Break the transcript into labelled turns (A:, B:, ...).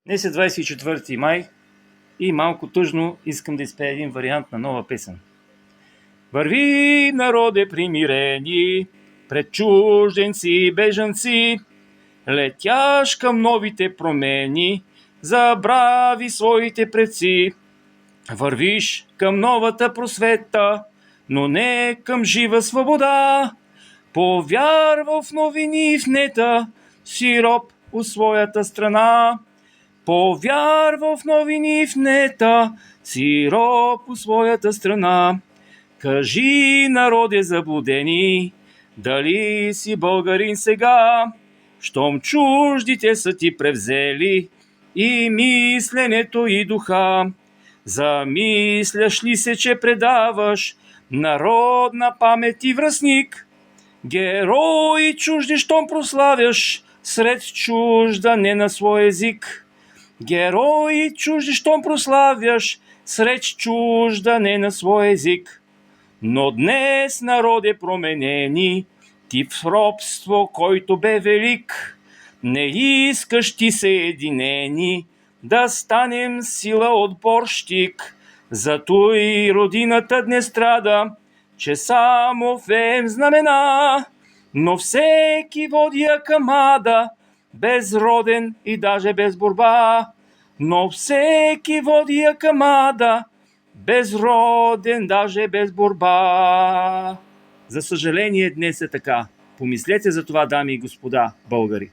A: Днес е 24 май и малко тъжно искам да изпея един вариант на нова песен. Върви, народе примирени, пред чужденци и бежанци, летяш към новите промени, забрави своите предци. Вървиш към новата просвета, но не към жива свобода. Повярвал в новини и в нета, си роб у своята страна. Повярвал в новини и в нета, си роб у своята страна. Кажи, народе заблудени, дали си българин сега, щом чуждите са ти превзели и мисленето и духа. Замисляш ли се, че предаваш народна памет и връстник? Герои чужди, щом прославяш сред чужда не на свой език. Герои чужди, щом прославяш сред чужда не на свой език. Но днес, народе променени, ти в робство, който бе велик, не искаш ти съединени да станем сила отборщик. Зато и родината днес страда, че само веем знамена, но всеки води акамада, безроден и даже без борба. Но всеки води акамада, безроден, даже без борба. За съжаление, днес е така. Помислете за това, дами и господа българи.